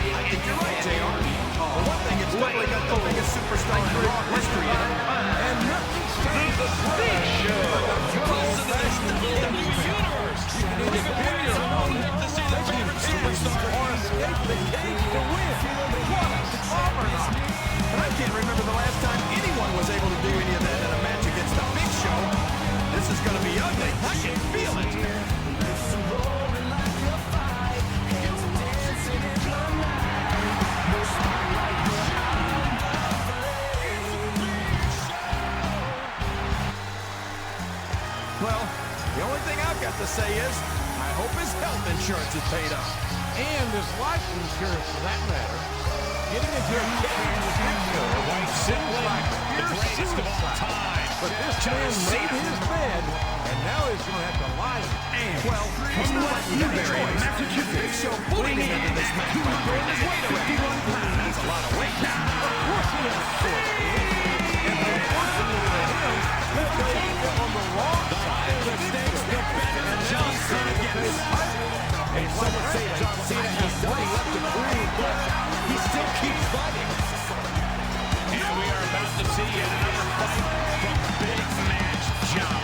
I think you're right, JR. For one thing, it's likely got the biggest superstar in Raw history in it. And nothing saves the Big Show. Close to the WWE Universe. You can either pick your own to see the favorite superstar or escape the cage to win. What a juggernaut. And I can't remember the last time anyone was able to do any of that in a match against the Big Show. This is going to be ugly. I can feel it. Well, the only thing I've got to say is, I hope his health insurance is paid up. And his life insurance, for that matter. Getting into a cage with Big Show seems like pure suicide. But this man made his bed, and now he's going to have to lie in. Well, it's not like you got a choice. Big Show bullied him into this match by throwing his weight around. That's a lot of weight. Of course he has a choice. And unfortunately for him, Big Show is on the wrong side of the stakes. And John Cena gets his title. And some would say John Cena has nothing left to prove, but he still keeps fighting. And we are about to see another fight from Big Match John.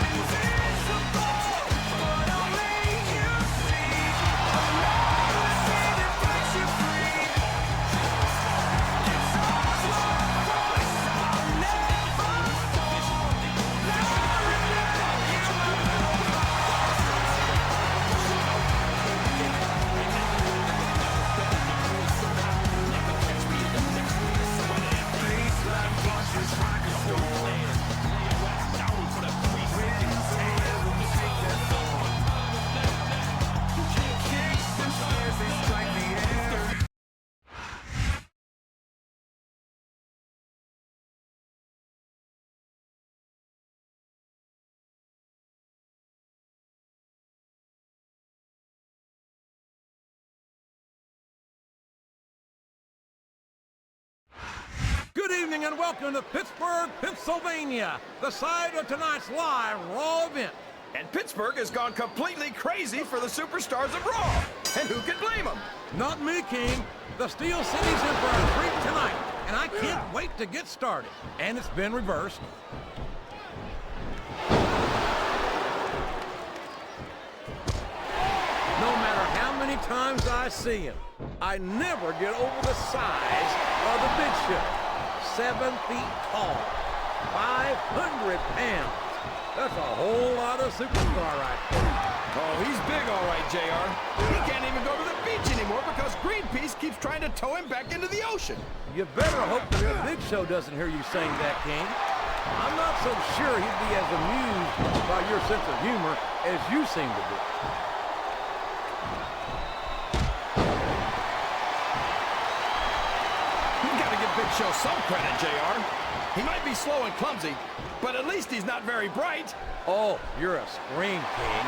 Good evening and welcome to Pittsburgh, Pennsylvania, the site of tonight's live Raw event. And Pittsburgh has gone completely crazy for the superstars of Raw. And who can blame them? Not me, King. The Steel City's in for a treat tonight, and I can't wait to get started. And it's been reversed. No matter how many times I see him, I never get over the size of the Big Show. 7 feet tall, 500 pounds. That's a whole lot of superstar right there. Oh, he's big all right, JR. He can't even go to the beach anymore because Greenpeace keeps trying to tow him back into the ocean. You better hope that the Big Show doesn't hear you saying that, King. I'm not so sure he'd be as amused by your sense of humor as you seem to be. Big Show some credit, JR. He might be slow and clumsy, but at least he's not very bright. Oh, you're a scream king.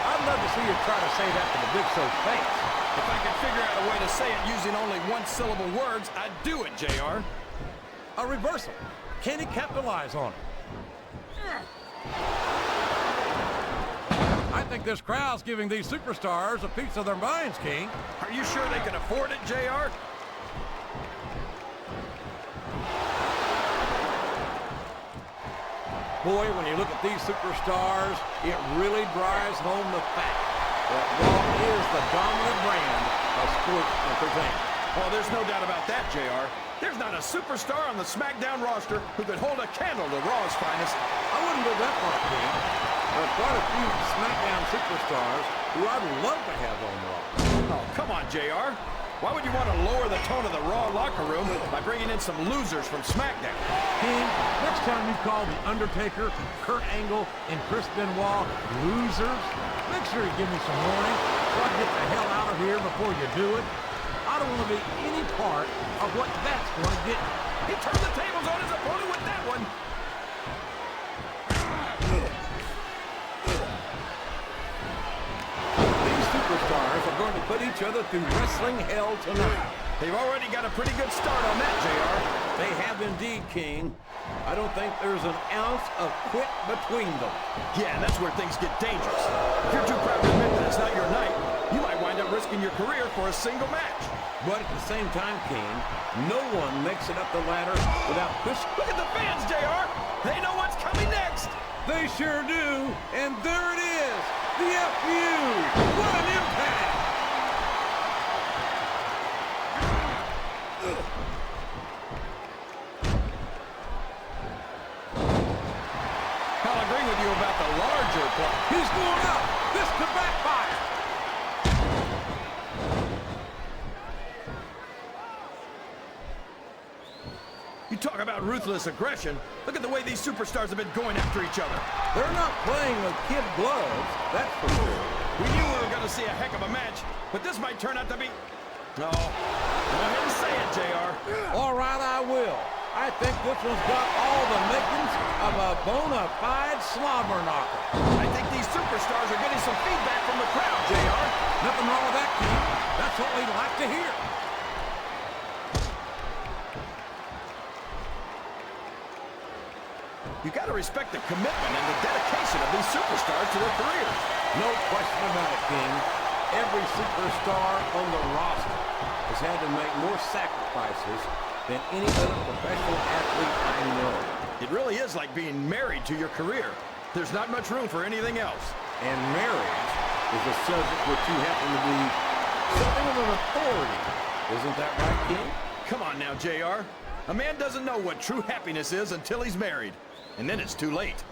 I'd love to see you try to say that to the Big Show's face. If I could figure out a way to say it using only one-syllable words, I'd do it, JR. A reversal. Can he capitalize on it? I think this crowd's giving these superstars a piece of their minds, King. Are you sure they can afford it, JR? Boy, when you look at these superstars, it really drives home the fact that Raw is the dominant brand of sports entertainment. Oh, there's no doubt about that, JR. There's not a superstar on the SmackDown roster who could hold a candle to Raw's finest. I wouldn't go that far, King. There are quite a few SmackDown superstars who I'd love to have on Raw. Oh, come on, JR. Why would you want to lower the tone of the Raw locker room by bringing in some losers from SmackDown? King, next time you call The Undertaker, Kurt Angle, and Chris Benoit losers, make sure you give me some warning so I can get the hell out of here before you do it. I don't want to be any part of what that's going to get me. He turned the tables on his opponent with that one. These superstars are going to put each other through wrestling hell tonight. They've already got a pretty good start on that, JR. They have indeed, King. I don't think there's an ounce of quit between them. Yeah, and that's where things get dangerous. If you're too proud to admit that it's not your night, you might wind up risking your career for a single match. But at the same time, King, no one makes it up the ladder without pushing. Look at the fans, JR. They know what's coming next. They sure do. And there it is. The FU. What an impact. I'll agree with you about the larger play. He's going up. This could backfire. You talk about ruthless aggression. Look at the way these superstars have been going after each other. They're not playing with kid gloves, that's for sure. We knew we were going to see a heck of a match, but this might turn out to be... No. Go ahead and say it, JR. All right, I will. I think this one's got all the makings of a bona fide slobber knocker. I think these superstars are getting some feedback from the crowd, JR. Nothing wrong with that, King. That's what we'd like to hear. You got to respect the commitment and the dedication of these superstars to their careers. No question about it, King. Every superstar on the roster has had to make more sacrifices than any other professional athlete I know. It really is like being married to your career. There's not much room for anything else. And marriage is a subject which you happen to be something of an authority. Isn't that right, King? Come on now, JR. A man doesn't know what true happiness is until he's married. And then it's too late.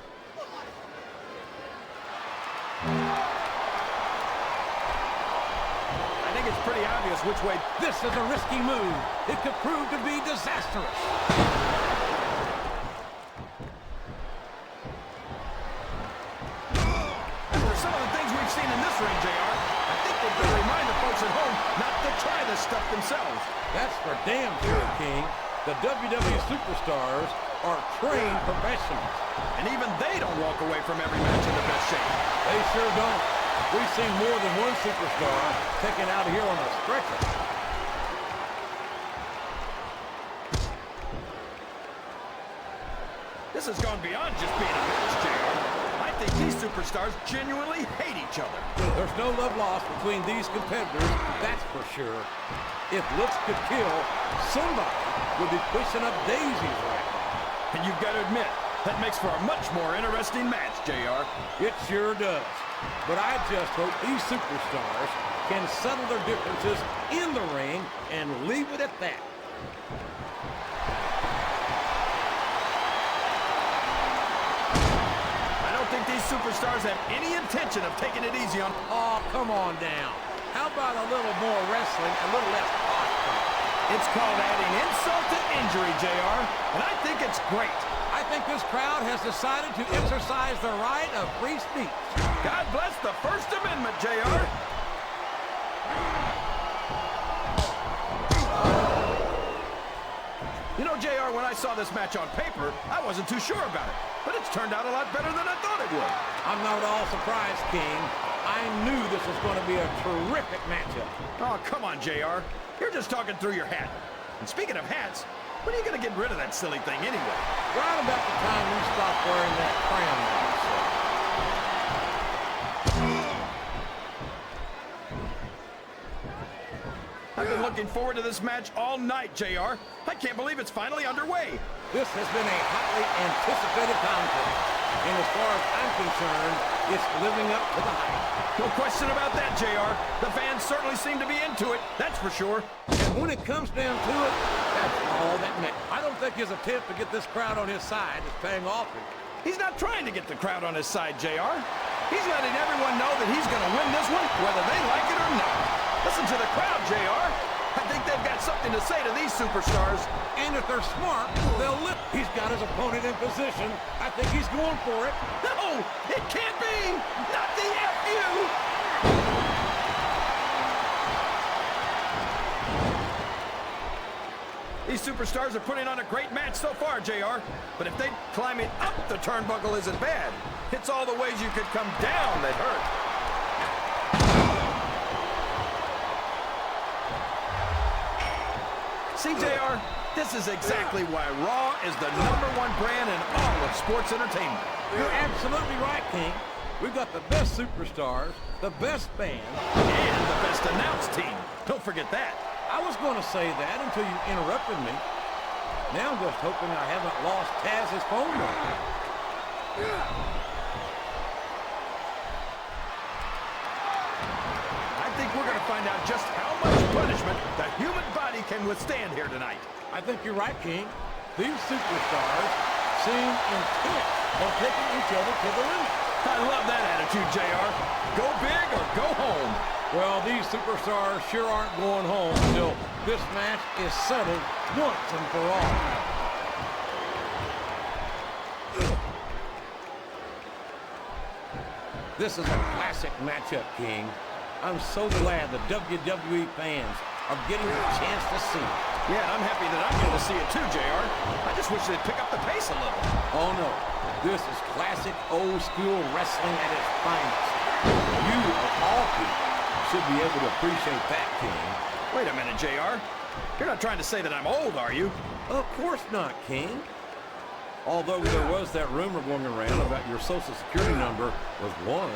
I think it's pretty obvious which way... This is a risky move. It could prove to be disastrous. After some of the things we've seen in this ring, JR, I think we're going to remind the folks at home not to try this stuff themselves. That's for damn sure, King. The WWE superstars are trained professionals. And even they don't walk away from every match in the best shape. They sure don't. We've seen more than one superstar taken out of here on a stretcher. This has gone beyond just being a match, JR. I think these superstars genuinely hate each other. There's no love lost between these competitors, that's for sure. If looks could kill, somebody would be pushing up daisies right now. And you've got to admit, that makes for a much more interesting match, JR. It sure does. But I just hope these superstars can settle their differences in the ring and leave it at that. I don't think these superstars have any intention of taking it easy on... Oh, come on down. How about a little more wrestling, a little less posturing? It's called adding insult to injury, JR, and I think it's great. I think this crowd has decided to exercise the right of free speech. God bless the First Amendment, JR. You know, JR, when I saw this match on paper, I wasn't too sure about it. But it's turned out a lot better than I thought it would. I'm not at all surprised, King. I knew this was going to be a terrific matchup. Oh, come on, JR. You're just talking through your hat. And speaking of hats, when are you going to get rid of that silly thing anyway? Right about the time we stop wearing that crown now, so. I've been looking forward to this match all night, JR. I can't believe it's finally underway. This has been a hotly anticipated contest. And as far as I'm concerned, it's living up to the hype. No question about that, JR. The fans certainly seem to be into it, that's for sure. And when it comes down to it, that's all that matters. I don't think his attempt to get this crowd on his side is paying off. He's not trying to get the crowd on his side, JR. He's letting everyone know that he's going to win this one, whether they like it or not. Listen to the crowd, JR. I think they've got something to say to these superstars. And if they're smart, they'll lift. He's got his opponent in position. I think he's going for it. No, it can't be. Not the FU. These superstars are putting on a great match so far, JR. But if they climbing up the turnbuckle isn't bad, it's all the ways you could come down that hurt. See, JR, this is exactly why Raw is the #1 brand in all of sports entertainment. You're absolutely right, King. We've got the best superstars, the best band, And the best announced team. Don't forget that. I was going to say that until you interrupted me. Now I'm just hoping I haven't lost Taz's phone number. I think we're going to find out just how much punishment the human body can withstand here tonight. I think you're right, King. These superstars seem intent on taking each other to the limit. I love that attitude, JR. Go big or go home. Well, these superstars sure aren't going home until this match is settled once and for all. This is a classic matchup, King. I'm so glad the WWE fans are getting a chance to see it. Yeah, I'm happy that I'm going to see it too, JR. I just wish they'd pick up the pace a little. Oh, no. This is classic old-school wrestling at its finest. You, of all people, should be able to appreciate that, King. Wait a minute, JR. You're not trying to say that I'm old, are you? Of course not, King. Although there was that rumor going around about your Social Security number was 1.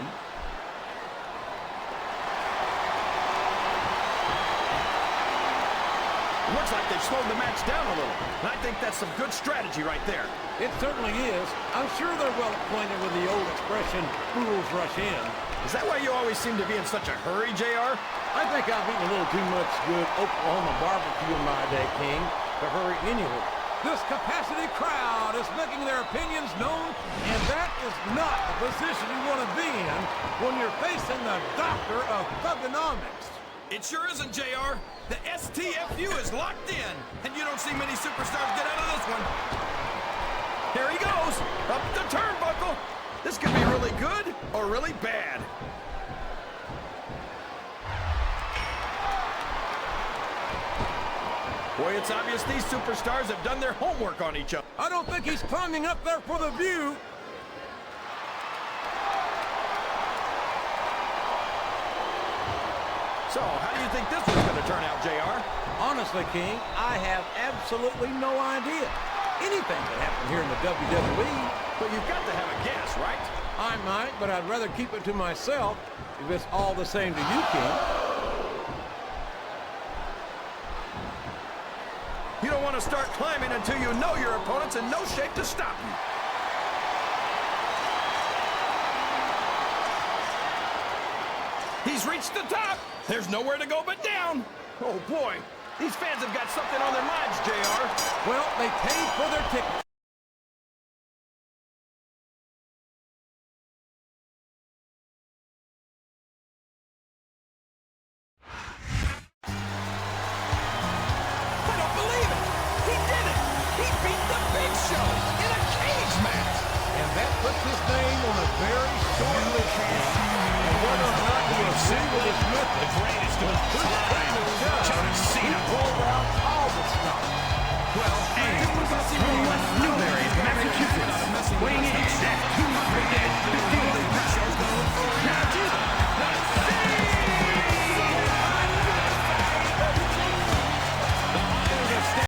It looks like they've slowed the match down a little, and I think that's some good strategy right there. It certainly is. I'm sure they're well acquainted with the old expression, fools rush in. Is that why you always seem to be in such a hurry, JR? I think I've eaten a little too much good Oklahoma barbecue in my day, King, to hurry anywhere. This capacity crowd is making their opinions known, and that is not the position you want to be in when you're facing the doctor of thugonomics. It sure isn't, JR. The STFU is locked in, and you don't see many superstars get out of this one. Here he goes, up the turnbuckle. This could be really good or really bad. Boy, it's obvious these superstars have done their homework on each other. I don't think he's climbing up there for the view. So, how do you think this one's going to turn out, JR? Honestly, King, I have absolutely no idea. Anything can happen here in the WWE. But you've got to have a guess, right? I might, but I'd rather keep it to myself if it's all the same to you, King. You don't want to start climbing until you know your opponent's in no shape to stop you. He's reached the top. There's nowhere to go but down. Oh, boy. These fans have got something on their minds, JR. Well, they paid for their tickets. I don't believe it. He did it. He beat the Big Show in a cage match. And that puts his name on a very short list. And whether or not he agreed with his method, The greatest of all time, John he Cena. pulled out all the stuff. Well, and from West Newbury, Massachusetts, weighing in at 250